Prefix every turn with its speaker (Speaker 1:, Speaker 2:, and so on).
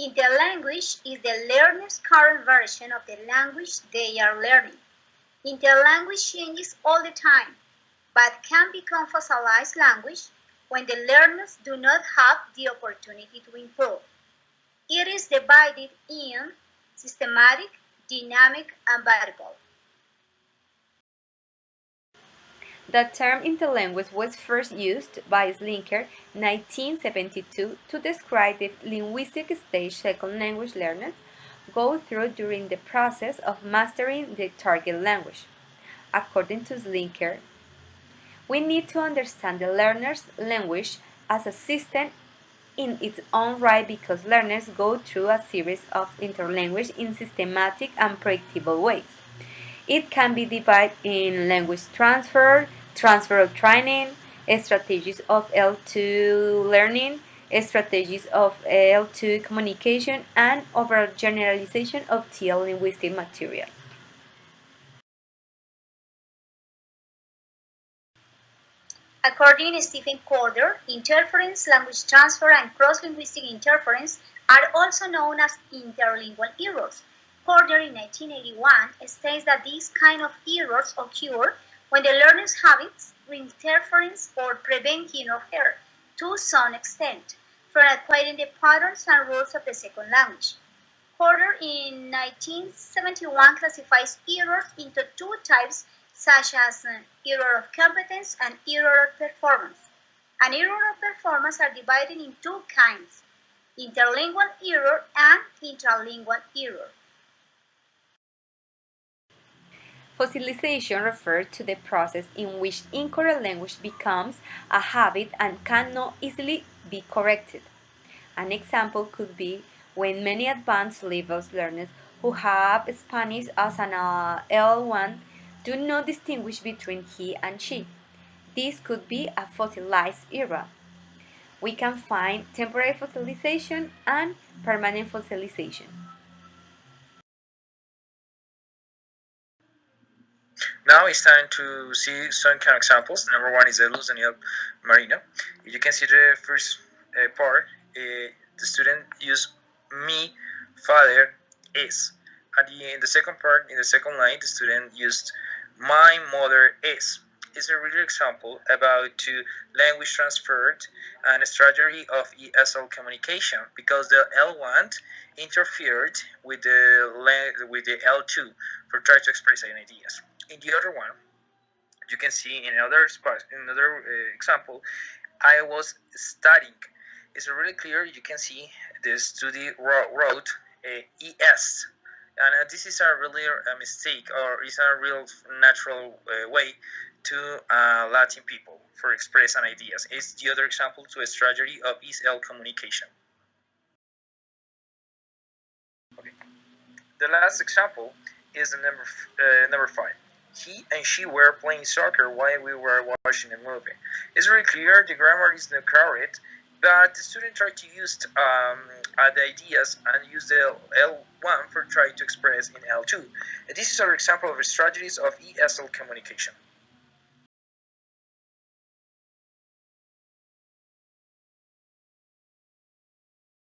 Speaker 1: Interlanguage is the learner's current version of the language they are learning. Interlanguage changes all the time, but can become fossilized language when the learners do not have the opportunity to improve. It is divided in systematic, dynamic, and variable.
Speaker 2: The term interlanguage was first used by Slinker in 1972 to describe the linguistic stage second language learners go through during the process of mastering the target language. According to Slinker, we need to understand the learner's language as a system in its own right because learners go through a series of interlanguage in systematic and predictable ways. It can be divided in language transfer, transfer of training, strategies of L2 learning, strategies of L2 communication, and overall generalization of TL linguistic material.
Speaker 1: According to Stephen Corder, interference, language transfer, and cross-linguistic interference are also known as interlingual errors. Corder in 1981 states that these kind of errors occur when the learner's habits interference or prevent him or her, to some extent, from acquiring the patterns and rules of the second language. Corder in 1971 classifies errors into two types such as error of competence and error of performance. And error of performance are divided in two kinds, interlingual error and intralingual error.
Speaker 2: Fossilization refers to the process in which incorrect language becomes a habit and cannot easily be corrected. An example could be when many advanced levels learners who have Spanish as an L1 do not distinguish between he and she. This could be a fossilized error. We can find temporary fossilization and permanent fossilization.
Speaker 3: Now it's time to see some kind of examples. Number one is the Luz Daniel Marino. You can see the first part. The student used me, father, is. And in the second part, in the second line, the student used my mother is. It's a real example about to language transferred and a strategy of ESL communication because the L1 interfered with the L2 for trying to express ideas. In the other one, you can see in another spot, in another example, I was studying. It's really clear. You can see the student wrote es, and this is a really a mistake, or is a real natural way to Latin people for expressing ideas. It's the other example to a strategy of ESL communication. Okay. The last example is the number 5. He and she were playing soccer while we were watching a movie. It's very clear, the grammar is not correct, but the student tried to use the ideas and use the L1 for trying to express in L2. And this is our example of strategies of ESL communication.